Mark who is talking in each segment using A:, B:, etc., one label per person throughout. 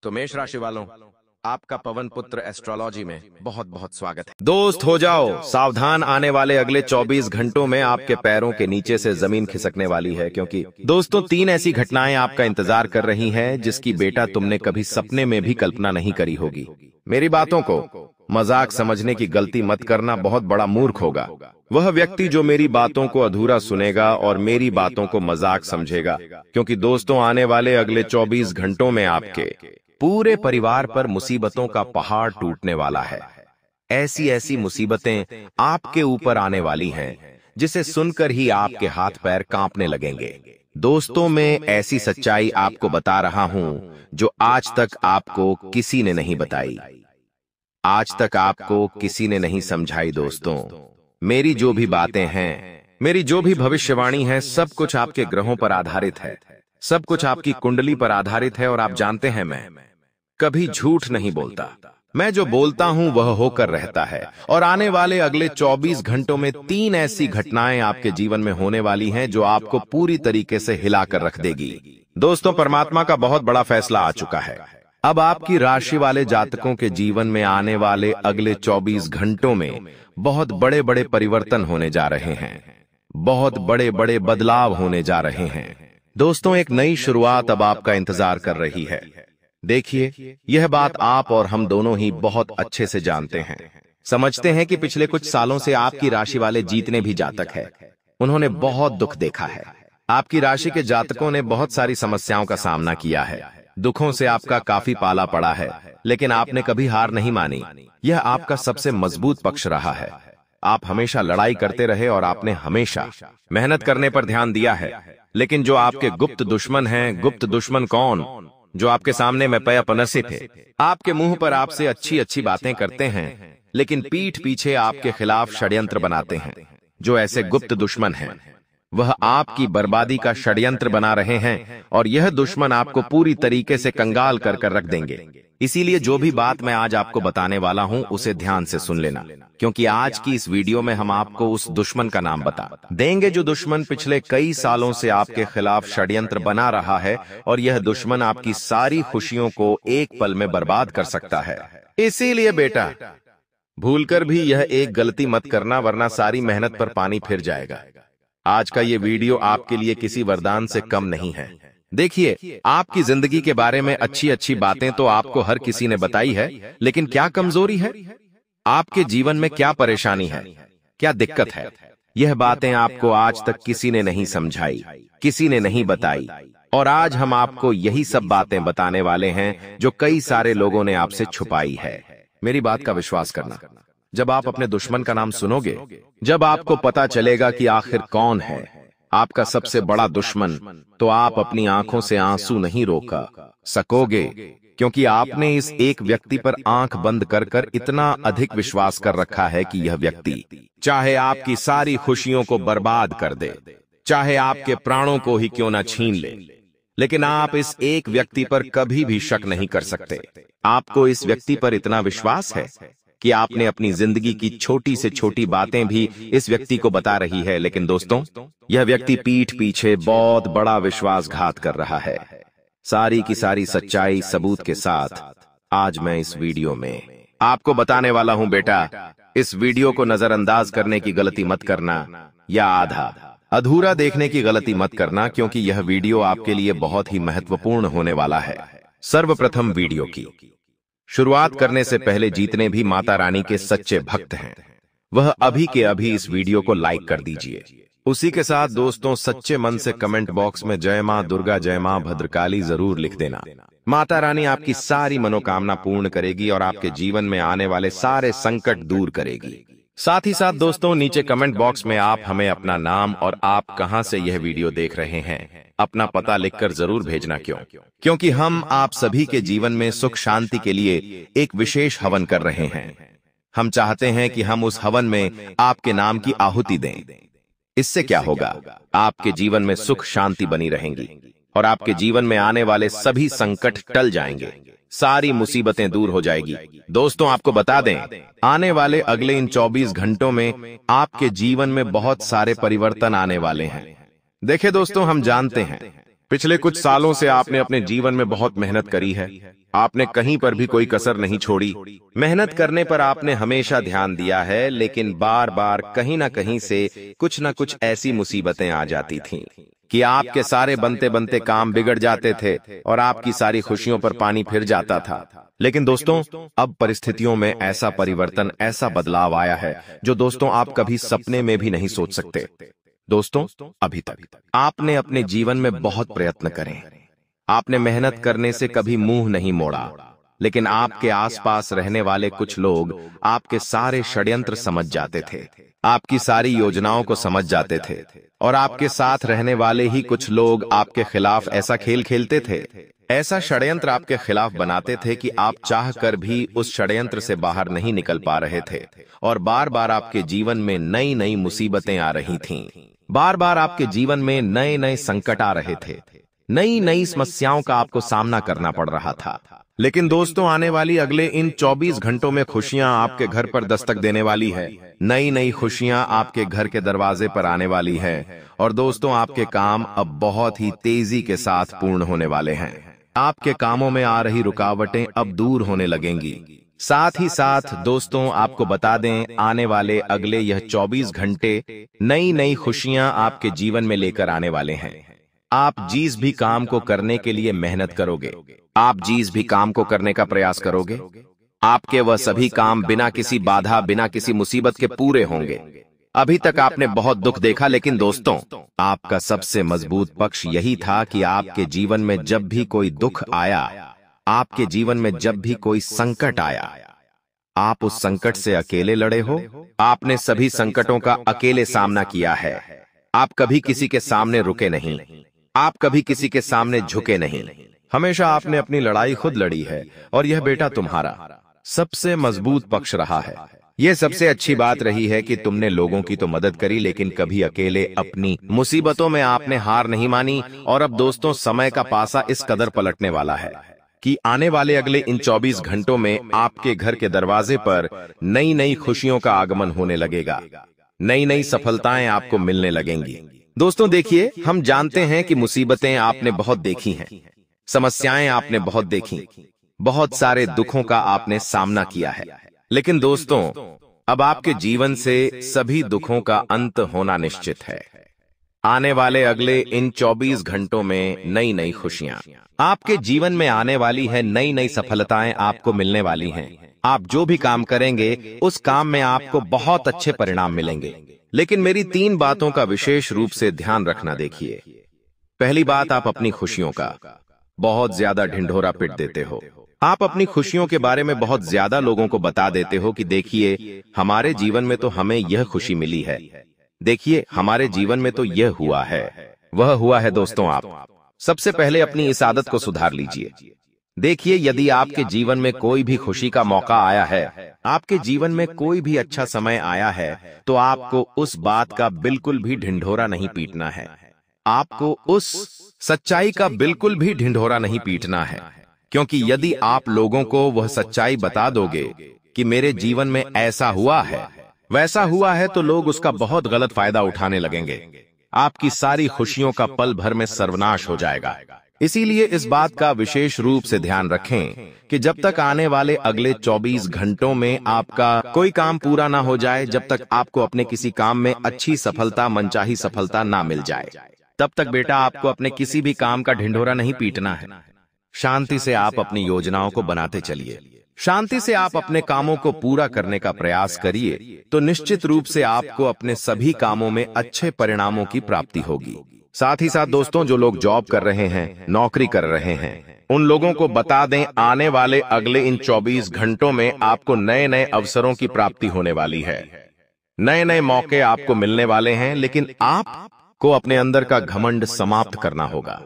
A: तो मेष राशि वालों, आपका पवन पुत्र एस्ट्रोलॉजी में बहुत बहुत स्वागत है। दोस्त हो जाओ सावधान, आने वाले अगले 24 घंटों में आपके पैरों के नीचे से जमीन खिसकने वाली है, क्योंकि दोस्तों 3 ऐसी घटनाएं आपका इंतजार कर रही हैं जिसकी बेटा तुमने कभी सपने में भी कल्पना नहीं करी होगी। मेरी बातों को मजाक समझने की गलती मत करना, बहुत बड़ा मूर्ख होगा वह व्यक्ति जो मेरी बातों को अधूरा सुनेगा और मेरी बातों को मजाक समझेगा, क्योंकि दोस्तों आने वाले अगले 24 घंटों में आपके पूरे परिवार पर मुसीबतों का पहाड़ टूटने वाला है। ऐसी ऐसी मुसीबतें आपके ऊपर आने वाली हैं जिसे सुनकर ही आपके हाथ पैर कांपने लगेंगे। दोस्तों मैं ऐसी सच्चाई आपको बता रहा हूं जो आज तक आपको किसी ने नहीं बताई, आज तक आपको किसी ने नहीं समझाई। दोस्तों मेरी जो भी बातें हैं, मेरी जो भी भविष्यवाणी है, सब कुछ आपके ग्रहों पर आधारित है, सब कुछ आपकी कुंडली पर आधारित है। और आप जानते हैं मैं कभी झूठ नहीं बोलता, मैं जो बोलता हूं वह होकर रहता है। और आने वाले अगले 24 घंटों में 3 ऐसी घटनाएं आपके जीवन में होने वाली हैं जो आपको पूरी तरीके से हिलाकर रख देगी। दोस्तों परमात्मा का बहुत बड़ा फैसला आ चुका है। अब आपकी राशि वाले जातकों के जीवन में आने वाले अगले 24 घंटों में बहुत बड़े बड़े परिवर्तन होने जा रहे हैं, बहुत बड़े बड़े बदलाव होने जा रहे हैं। दोस्तों एक नई शुरुआत अब आपका इंतजार कर रही है। देखिए यह बात आप और हम दोनों ही बहुत अच्छे से जानते हैं, समझते हैं कि पिछले कुछ सालों से आपकी राशि वाले जितने भी जातक हैं उन्होंने बहुत दुख देखा है। आपकी राशि के जातकों ने बहुत सारी समस्याओं का सामना किया है, दुखों से आपका काफी पाला पड़ा है, लेकिन आपने कभी हार नहीं मानी। यह आपका सबसे मजबूत पक्ष रहा है। आप हमेशा लड़ाई करते रहे और आपने हमेशा मेहनत करने पर ध्यान दिया है। लेकिन जो आपके गुप्त दुश्मन हैं, गुप्त दुश्मन कौन, जो आपके सामने में पनसे थे, आपके मुंह पर आपसे अच्छी अच्छी बातें करते हैं लेकिन पीठ पीछे आपके खिलाफ षड्यंत्र बनाते हैं, जो ऐसे गुप्त दुश्मन हैं वह आपकी बर्बादी का षड्यंत्र बना रहे हैं और यह दुश्मन आपको पूरी तरीके से कंगाल कर कर रख देंगे। इसीलिए जो भी बात मैं आज आपको बताने वाला हूं उसे ध्यान से सुन लेना, क्योंकि आज की इस वीडियो में हम आपको उस दुश्मन का नाम बता देंगे जो दुश्मन पिछले कई सालों से आपके खिलाफ षड्यंत्र बना रहा है, और यह दुश्मन आपकी सारी खुशियों को एक पल में बर्बाद कर सकता है। इसीलिए बेटा भूलकर भी यह एक गलती मत करना, वरना सारी मेहनत पर पानी फिर जाएगा। आज का ये वीडियो आपके लिए किसी वरदान से कम नहीं है। देखिए आपकी जिंदगी के बारे में अच्छी अच्छी बातें तो आपको हर किसी ने बताई है, लेकिन क्या कमजोरी है, आपके जीवन में क्या परेशानी है, क्या दिक्कत है, यह बातें आपको आज तक किसी ने नहीं समझाई, किसी ने नहीं बताई। और आज हम आपको यही सब बातें बताने वाले हैं जो कई सारे लोगों ने आपसे छुपाई है। मेरी बात का विश्वास करना, जब आप अपने दुश्मन का नाम सुनोगे, जब आपको पता चलेगा कि आखिर कौन है आपका सबसे बड़ा दुश्मन, तो आप अपनी आंखों से आंसू नहीं रोका सकोगे, क्योंकि आपने इस एक व्यक्ति पर आंख बंद कर कर इतना अधिक विश्वास कर रखा है कि यह व्यक्ति चाहे आपकी सारी खुशियों को बर्बाद कर दे, चाहे आपके प्राणों को ही क्यों ना छीन ले, लेकिन आप इस एक व्यक्ति पर कभी भी शक नहीं कर सकते। आपको इस व्यक्ति पर इतना विश्वास है कि आपने अपनी जिंदगी की छोटी से छोटी बातें भी इस व्यक्ति को बता रही है। लेकिन दोस्तों यह व्यक्ति पीठ पीछे बहुत बड़ा विश्वासघात कर रहा है। सारी की सारी सच्चाई सबूत के साथ आज मैं इस वीडियो में आपको बताने वाला हूं। बेटा इस वीडियो को नजरअंदाज करने की गलती मत करना, या आधा अधूरा देखने की गलती मत करना, क्योंकि यह वीडियो आपके लिए बहुत ही महत्वपूर्ण होने वाला है। सर्वप्रथम वीडियो की शुरुआत करने से पहले जितने भी माता रानी के सच्चे भक्त हैं वह अभी के अभी इस वीडियो को लाइक कर दीजिए। उसी के साथ दोस्तों सच्चे मन से कमेंट बॉक्स में जय मां दुर्गा, जय मां भद्रकाली जरूर लिख देना। माता रानी आपकी सारी मनोकामना पूर्ण करेगी और आपके जीवन में आने वाले सारे संकट दूर करेगी। साथ ही साथ दोस्तों नीचे कमेंट बॉक्स में आप हमें अपना नाम और आप कहां से यह वीडियो देख रहे हैं अपना पता लिखकर जरूर भेजना। क्योंकि हम आप सभी के जीवन में सुख शांति के लिए एक विशेष हवन कर रहे हैं। हम चाहते हैं कि हम उस हवन में आपके नाम की आहुति दें। इससे क्या होगा, आपके जीवन में सुख शांति बनी रहेंगी और आपके जीवन में आने वाले सभी संकट टल जाएंगे, सारी मुसीबतें दूर हो जाएगी। दोस्तों आपको बता दें आने वाले अगले इन 24 घंटों में आपके जीवन में बहुत सारे परिवर्तन आने वाले हैं। देखिए दोस्तों हम जानते हैं पिछले कुछ सालों से आपने अपने जीवन में बहुत मेहनत करी है, आपने कहीं पर भी कोई कसर नहीं छोड़ी। मेहनत करने पर आपने हमेशा ध्यान दिया है, लेकिन बार बार कहीं ना कहीं से कुछ ना कुछ ऐसी मुसीबतें आ जाती थीं कि आपके सारे बनते बनते काम बिगड़ जाते थे और आपकी सारी खुशियों पर पानी फिर जाता था। लेकिन दोस्तों, अब परिस्थितियों में ऐसा परिवर्तन, ऐसा बदलाव आया है जो दोस्तों आप कभी सपने में भी नहीं सोच सकते। दोस्तों, अभी तक आपने अपने जीवन में बहुत प्रयत्न करे, आपने मेहनत करने से कभी मुंह नहीं मोड़ा, लेकिन आपके आसपास रहने वाले कुछ लोग आपके सारे षड्यंत्र समझ जाते थे, आपकी सारी योजनाओं को समझ जाते थे, और आपके साथ रहने वाले ही कुछ लोग आपके खिलाफ ऐसा खेल खेलते थे, ऐसा षड्यंत्र आपके खिलाफ बनाते थे कि आप चाह कर भी उस षड्यंत्र से बाहर नहीं निकल पा रहे थे, और बार बार आपके जीवन में नई नई मुसीबतें आ रही थीं, बार बार आपके जीवन में नए नए संकट आ रहे थे, नई नई समस्याओं का आपको सामना करना पड़ रहा था। लेकिन दोस्तों, आने वाली अगले इन 24 घंटों में खुशियां आपके घर पर दस्तक देने वाली है। नई नई खुशियां आपके घर के दरवाजे पर आने वाली है, और दोस्तों, आपके काम अब बहुत ही तेजी के साथ पूर्ण होने वाले हैं। आपके कामों में आ रही रुकावटें अब दूर होने लगेंगी। साथ ही साथ दोस्तों, आपको बता दें, आने वाले अगले यह 24 घंटे नई नई खुशियां आपके जीवन में लेकर आने वाले हैं। आप जिस भी काम को करने के लिए मेहनत करोगे, आप जिस भी काम को करने का प्रयास करोगे, आपके वह सभी काम बिना किसी बाधा, बिना किसी मुसीबत के पूरे होंगे। अभी तक आपने बहुत दुख देखा, लेकिन दोस्तों, आपका सबसे मजबूत पक्ष यही था कि आपके जीवन में जब भी कोई दुख आया, आपके जीवन में जब भी कोई संकट आया, आप उस संकट से अकेले लड़े हो। आपने सभी संकटों का अकेले सामना किया है। आप कभी किसी के सामने रुके नहीं, आप कभी किसी के सामने झुके नहीं। हमेशा आपने अपनी लड़ाई खुद लड़ी है, और यह बेटा तुम्हारा सबसे मजबूत पक्ष रहा है। यह सबसे अच्छी बात रही है कि तुमने लोगों की तो मदद करी, लेकिन कभी अकेले अपनी मुसीबतों में आपने हार नहीं मानी। और अब दोस्तों, समय का पासा इस कदर पलटने वाला है कि आने वाले अगले इन 24 घंटों में आपके घर के दरवाजे पर नई नई खुशियों का आगमन होने लगेगा, नई नई सफलताएं आपको मिलने लगेंगी। दोस्तों देखिए, हम जानते हैं कि मुसीबतें आपने बहुत देखी हैं, समस्याएं आपने बहुत देखी, बहुत सारे दुखों का आपने सामना किया है, लेकिन दोस्तों, अब आपके जीवन से सभी दुखों का अंत होना निश्चित है। आने वाले अगले इन 24 घंटों में नई नई खुशियां आपके जीवन में आने वाली है, नई नई सफलताएं आपको मिलने वाली हैं। आप जो भी काम करेंगे, उस काम में आपको बहुत अच्छे परिणाम मिलेंगे। लेकिन मेरी 3 बातों का विशेष रूप से ध्यान रखना। देखिए, पहली बात, आप अपनी खुशियों का बहुत ज्यादा ढिंढोरा पीट देते हो। आप अपनी खुशियों के बारे में बहुत ज्यादा लोगों को बता देते हो कि देखिए, हमारे जीवन में तो हमें यह खुशी मिली है, देखिए हमारे जीवन में तो यह हुआ है, वह हुआ है। दोस्तों, आप सबसे पहले अपनी इस आदत को सुधार लीजिए। देखिए, यदि आपके जीवन में कोई भी खुशी का मौका आया है, आपके जीवन में कोई भी अच्छा समय आया है, तो आपको उस बात का बिल्कुल भी ढिंढोरा नहीं पीटना है। आपको उस सच्चाई का बिल्कुल भी ढिंढोरा नहीं पीटना है, क्योंकि यदि आप लोगों को वह सच्चाई बता दोगे कि मेरे जीवन में ऐसा हुआ है, वैसा हुआ है, तो लोग उसका बहुत गलत फायदा उठाने लगेंगे। आपकी सारी खुशियों का पल भर में सर्वनाश हो जाएगा। इसीलिए इस बात का विशेष रूप से ध्यान रखें कि जब तक आने वाले अगले 24 घंटों में आपका कोई काम पूरा ना हो जाए, जब तक आपको अपने किसी काम में अच्छी सफलता, मनचाही सफलता ना मिल जाए, तब तक बेटा आपको अपने किसी भी काम का ढिंढोरा नहीं पीटना है। शांति से आप अपनी योजनाओं को बनाते चलिए, शांति से आप अपने कामों को पूरा करने का प्रयास करिए, तो निश्चित रूप से आपको अपने सभी कामों में अच्छे परिणामों की प्राप्ति होगी। साथ ही साथ दोस्तों, जो लोग जॉब कर रहे हैं, नौकरी कर रहे हैं, उन लोगों को बता दें, आने वाले अगले इन 24 घंटों में आपको नए नए अवसरों की प्राप्ति होने वाली है, नए नए मौके आपको मिलने वाले हैं। लेकिन आपको अपने अंदर का घमंड समाप्त करना होगा।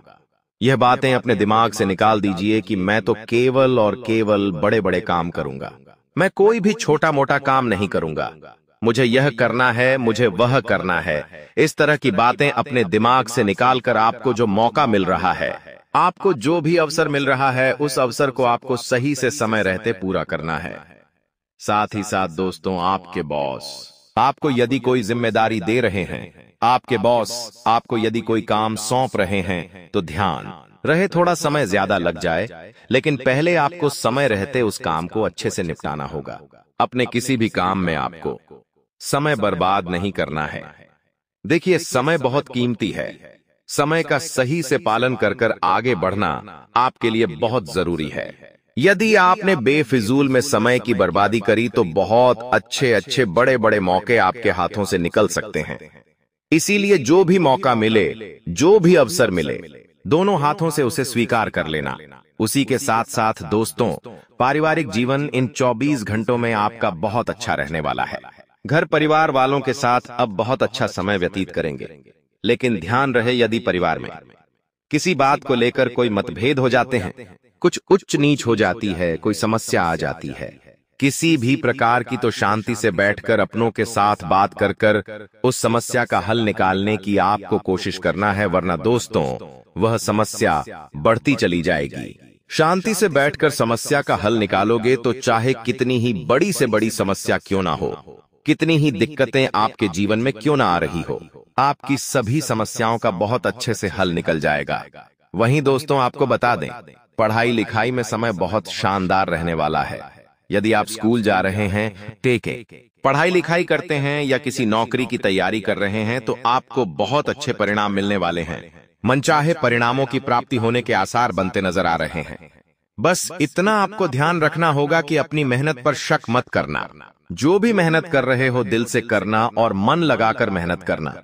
A: यह बातें अपने दिमाग से निकाल दीजिए कि मैं तो केवल और केवल बड़े बड़े काम करूंगा, मैं कोई भी छोटा मोटा काम नहीं करूंगा, मुझे यह करना है, मुझे वह करना है। इस तरह की बातें अपने दिमाग से निकालकर आपको जो मौका मिल रहा है, आपको जो भी अवसर मिल रहा है, उस अवसर को आपको सही से समय रहते पूरा करना है। साथ ही साथ दोस्तों, आपके बॉस आपको यदि कोई जिम्मेदारी दे रहे हैं, आपके बॉस आपको यदि कोई काम सौंप रहे हैं, तो ध्यान, रहे थोड़ा समय ज्यादा लग जाए, लेकिन पहले आपको समय रहते उस काम को अच्छे से निपटाना होगा। अपने किसी भी काम में आपको समय बर्बाद नहीं करना है। देखिए, समय बहुत कीमती है। समय का सही से पालन कर कर आगे बढ़ना आपके लिए बहुत जरूरी है। यदि आपने बेफिजूल में समय की बर्बादी करी तो बहुत अच्छे अच्छे बड़े बड़े मौके आपके हाथों से निकल सकते हैं। इसीलिए जो भी मौका मिले, जो भी अवसर मिले, दोनों हाथों से उसे स्वीकार कर लेना। उसी के साथ साथ दोस्तों, पारिवारिक जीवन इन 24 घंटों में आपका बहुत अच्छा रहने वाला है। घर परिवार वालों के साथ अब बहुत अच्छा समय व्यतीत करेंगे। लेकिन ध्यान रहे, यदि परिवार में किसी बात को लेकर कोई मतभेद हो जाते हैं, कुछ उच्च नीच हो जाती है, कोई समस्या आ जाती है, किसी भी प्रकार की, तो शांति से बैठकर अपनों के साथ बात कर कर उस समस्या का हल निकालने की आपको कोशिश करना है, वरना दोस्तों वह समस्या बढ़ती चली जाएगी। शांति से बैठकर समस्या का हल निकालोगे तो चाहे कितनी ही बड़ी से बड़ी समस्या क्यों ना हो, कितनी ही दिक्कतें आपके जीवन में क्यों ना आ रही हो, आपकी सभी समस्याओं का बहुत अच्छे से हल निकल जाएगा। वहीं दोस्तों, आपको बता दें, पढ़ाई लिखाई में समय बहुत शानदार रहने वाला है। यदि आप स्कूल जा रहे हैं, पढ़ाई लिखाई करते हैं या किसी नौकरी की तैयारी कर रहे हैं, तो आपको बहुत अच्छे परिणाम मिलने वाले हैं। मनचाहे परिणामों की प्राप्ति होने के आसार बनते नजर आ रहे हैं। बस इतना आपको ध्यान रखना होगा कि अपनी मेहनत पर शक मत करना। जो भी मेहनत कर रहे हो, दिल से करना और मन लगाकर मेहनत करना,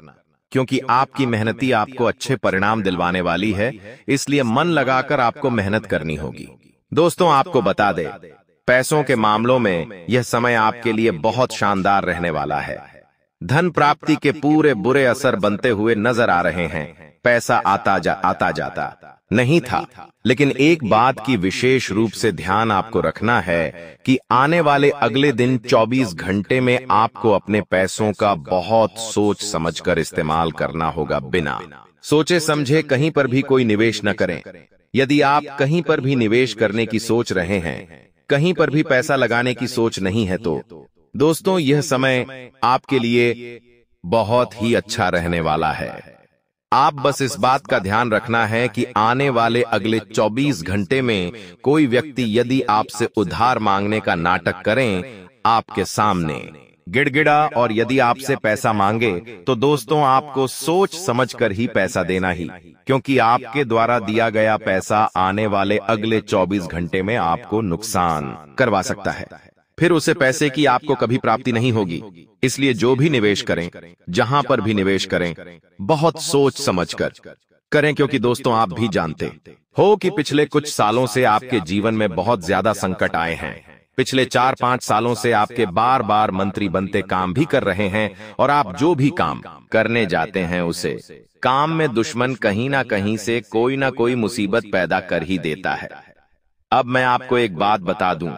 A: क्योंकि आपकी मेहनती आपको अच्छे परिणाम दिलवाने वाली है। इसलिए मन लगाकर आपको मेहनत करनी होगी। दोस्तों, आपको बता दे, पैसों के मामलों में यह समय आपके लिए बहुत शानदार रहने वाला है। धन प्राप्ति के पूरे बुरे असर बनते हुए नजर आ रहे हैं। पैसा आता जाता नहीं था, लेकिन एक बात की विशेष रूप से ध्यान आपको रखना है कि आने वाले अगले दिन 24 घंटे में आपको अपने पैसों का बहुत सोच समझकर इस्तेमाल करना होगा। बिना सोचे समझे कहीं पर भी कोई निवेश न करें। यदि आप कहीं पर भी निवेश करने की सोच रहे हैं, कहीं पर भी पैसा लगाने की सोच नहीं है, तो दोस्तों यह समय आपके लिए बहुत ही अच्छा रहने वाला है। आप बस इस बात का ध्यान रखना है कि आने वाले अगले 24 घंटे में कोई व्यक्ति यदि आपसे उधार मांगने का नाटक करें आपके सामने गिड़गिड़ा, और यदि आपसे पैसा मांगे तो दोस्तों आपको सोच समझकर ही पैसा देना ही, क्योंकि आपके द्वारा दिया गया पैसा आने वाले अगले 24 घंटे में आपको नुकसान करवा सकता है। फिर उसे पैसे की आपको कभी प्राप्ति नहीं होगी। इसलिए जो भी निवेश करें, जहां पर भी निवेश करें, बहुत सोच समझकर करें, क्योंकि दोस्तों आप भी जानते हो कि पिछले कुछ सालों से आपके जीवन में बहुत ज्यादा संकट आए हैं। पिछले 4-5 सालों से आपके बार बार मंत्री बनते काम भी कर रहे हैं, और आप जो भी काम करने जाते हैं उसे काम में दुश्मन कहीं ना कहीं से कोई ना कोई मुसीबत पैदा कर ही देता है। अब मैं आपको एक बात बता दूं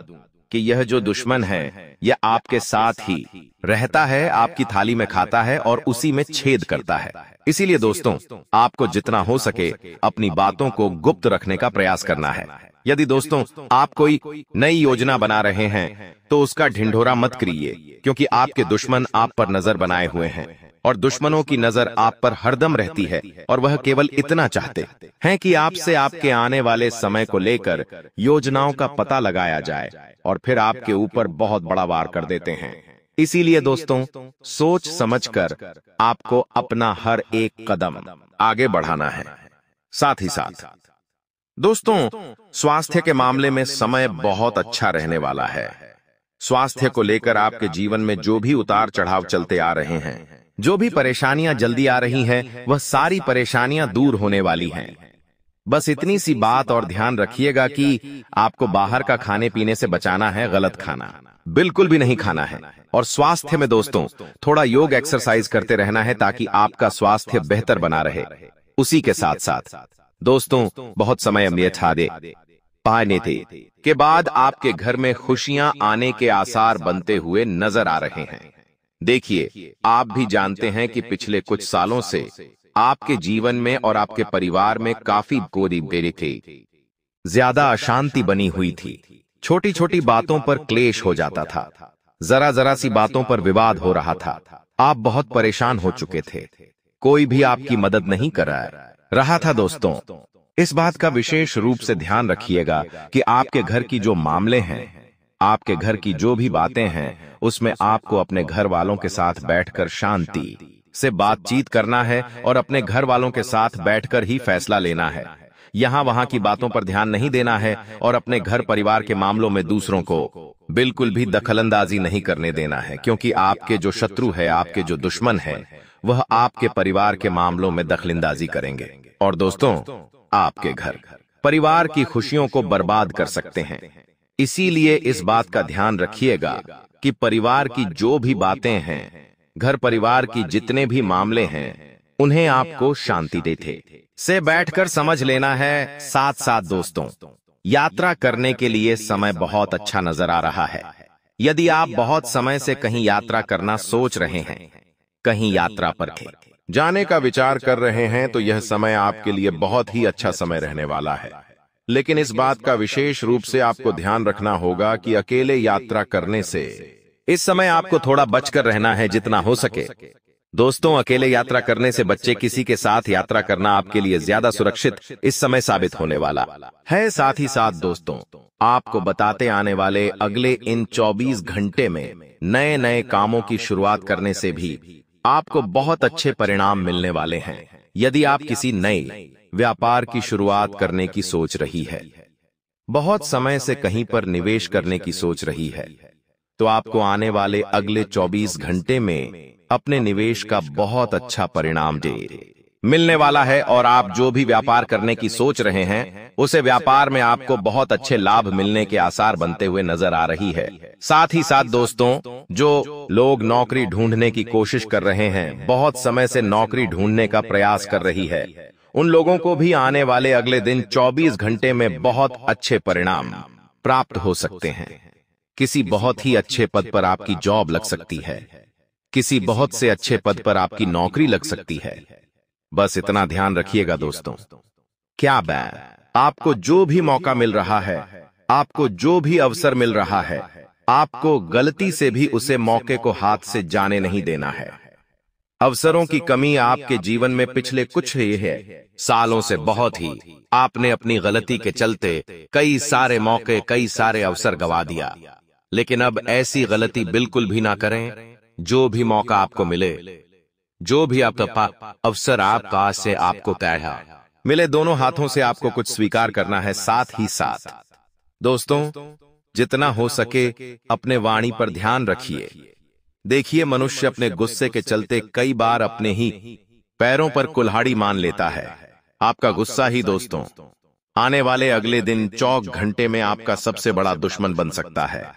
A: कि यह जो दुश्मन है, यह आपके साथ ही रहता है, आपकी थाली में खाता है और उसी में छेद करता है। इसीलिए दोस्तों, आपको जितना हो सके अपनी बातों को गुप्त रखने का प्रयास करना है। यदि दोस्तों आप कोई नई योजना बना रहे हैं तो उसका ढिंढोरा मत करिए, क्योंकि आपके दुश्मन आप पर नजर बनाए हुए हैं, और दुश्मनों की नजर आप पर हरदम रहती है, और वह केवल इतना चाहते हैं कि आपसे आपके आने वाले समय को लेकर योजनाओं का पता लगाया जाए और फिर आपके ऊपर बहुत बड़ा वार कर देते हैं। इसीलिए दोस्तों, सोच समझकर आपको अपना हर एक कदम आगे बढ़ाना है। साथ ही साथ दोस्तों, स्वास्थ्य के मामले में समय बहुत अच्छा रहने वाला है। स्वास्थ्य को लेकर आपके जीवन में जो भी उतार चढ़ाव चलते आ रहे हैं, जो भी परेशानियां जल्दी आ रही हैं, वह सारी परेशानियां दूर होने वाली हैं। बस इतनी सी बात और ध्यान रखिएगा कि आपको बाहर का खाने पीने से बचाना है। गलत खाना बिल्कुल भी नहीं खाना है। और स्वास्थ्य में दोस्तों थोड़ा योग एक्सरसाइज करते रहना है, ताकि आपका स्वास्थ्य बेहतर बना रहे। उसी के साथ साथ दोस्तों, बहुत समय पाने थे के बाद आपके घर में खुशियां आने के आसार बनते हुए नजर आ रहे हैं। देखिए, आप भी जानते हैं कि पिछले कुछ सालों से आपके जीवन में और आपके परिवार में काफी गोरी थे, ज्यादा अशांति बनी हुई थी। छोटी छोटी बातों पर क्लेश हो जाता था, जरा जरा सी बातों पर विवाद हो रहा था। आप बहुत परेशान हो चुके थे, कोई भी आपकी मदद नहीं कर रहा था दोस्तों। इस बात का विशेष रूप से ध्यान रखिएगा कि आपके घर की जो मामले हैं, आपके घर की जो भी बातें हैं, उसमें आपको अपने घर वालों के साथ बैठकर शांति से बातचीत करना है और अपने घर वालों के साथ बैठकर ही फैसला लेना है। यहां वहां की बातों पर ध्यान नहीं देना है और अपने घर परिवार के मामलों में दूसरों को बिल्कुल भी दखलंदाजी नहीं करने देना है, क्योंकि आपके जो शत्रु है, आपके जो दुश्मन है, वह आपके परिवार के मामलों में दखलंदाजी करेंगे और दोस्तों, आपके घर परिवार की खुशियों को बर्बाद कर सकते हैं। इसीलिए इस बात का ध्यान रखिएगा कि परिवार की जो भी बातें हैं, घर परिवार की जितने भी मामले हैं, उन्हें आपको शांति देते से बैठकर समझ लेना है। साथ साथ दोस्तों, यात्रा करने के लिए समय बहुत अच्छा नजर आ रहा है। यदि आप बहुत समय से कहीं यात्रा करना सोच रहे हैं, कहीं यात्रा पर जाने का विचार कर रहे हैं, तो यह समय आपके लिए बहुत ही अच्छा समय रहने वाला है। लेकिन इस बात का विशेष रूप से आपको ध्यान रखना होगा कि अकेले यात्रा करने से इस समय आपको थोड़ा बचकर रहना है जितना हो सके। दोस्तों, अकेले यात्रा करने से बच्चे किसी के साथ यात्रा करना आपके लिए ज्यादा सुरक्षित इस समय साबित होने वाला है। साथ ही साथ दोस्तों, आपको बताते आने वाले अगले इन 24 घंटे में नए नए कामों की शुरुआत करने से भी आपको बहुत अच्छे परिणाम मिलने वाले हैं। यदि आप किसी नए व्यापार की शुरुआत करने की सोच रही है, बहुत समय से कहीं पर निवेश करने की सोच रही है, तो आपको आने वाले अगले 24 घंटे में अपने निवेश का बहुत अच्छा परिणाम मिलने वाला है और आप जो भी व्यापार करने की सोच रहे हैं, उसे व्यापार में आपको बहुत अच्छे लाभ मिलने के आसार बनते हुए नजर आ रही है। साथ ही साथ दोस्तों, जो लोग नौकरी ढूंढने की कोशिश कर रहे हैं, बहुत समय से नौकरी ढूंढने का प्रयास कर रही है, उन लोगों को भी आने वाले अगले दिन 24 घंटे में बहुत अच्छे परिणाम प्राप्त हो सकते हैं। किसी बहुत ही अच्छे पद पर आपकी जॉब लग सकती है, किसी बहुत से अच्छे पद पर आपकी नौकरी लग सकती है। बस इतना ध्यान रखिएगा दोस्तों, क्या बात, आपको जो भी मौका मिल रहा है, आपको जो भी अवसर मिल रहा है, आपको गलती से भी उसे मौके को हाथ से जाने नहीं देना है। अवसरों की कमी आपके जीवन में पिछले कुछ ही है सालों से बहुत ही आपने अपनी गलती के चलते कई सारे मौके, कई सारे अवसर गवा दिया। लेकिन अब ऐसी गलती बिल्कुल भी ना करें। जो भी मौका आपको मिले, जो भी आपका अवसर आपका आज से आपको तय मिले, दोनों हाथों से आपको कुछ स्वीकार करना है। साथ ही साथ दोस्तों, जितना हो सके अपने वाणी पर ध्यान रखिए। देखिए, मनुष्य अपने गुस्से के चलते कई बार अपने ही पैरों पर कुल्हाड़ी मान लेता है। आपका गुस्सा ही दोस्तों आने वाले अगले दिन 24 घंटे में आपका सबसे बड़ा दुश्मन बन सकता है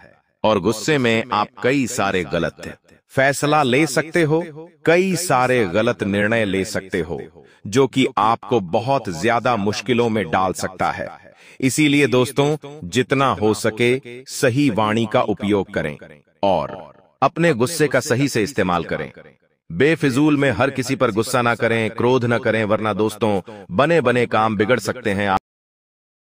A: और गुस्से में आप कई सारे गलत फैसला ले सकते हो, कई सारे गलत निर्णय ले सकते हो, जो कि आपको बहुत ज्यादा मुश्किलों में डाल सकता है। इसीलिए दोस्तों, जितना हो सके सही वाणी का उपयोग करें और अपने गुस्से का सही से इस्तेमाल करें। बेफिजूल में हर किसी पर गुस्सा ना करें, क्रोध ना करें, वरना दोस्तों बने बने काम बिगड़ सकते हैं।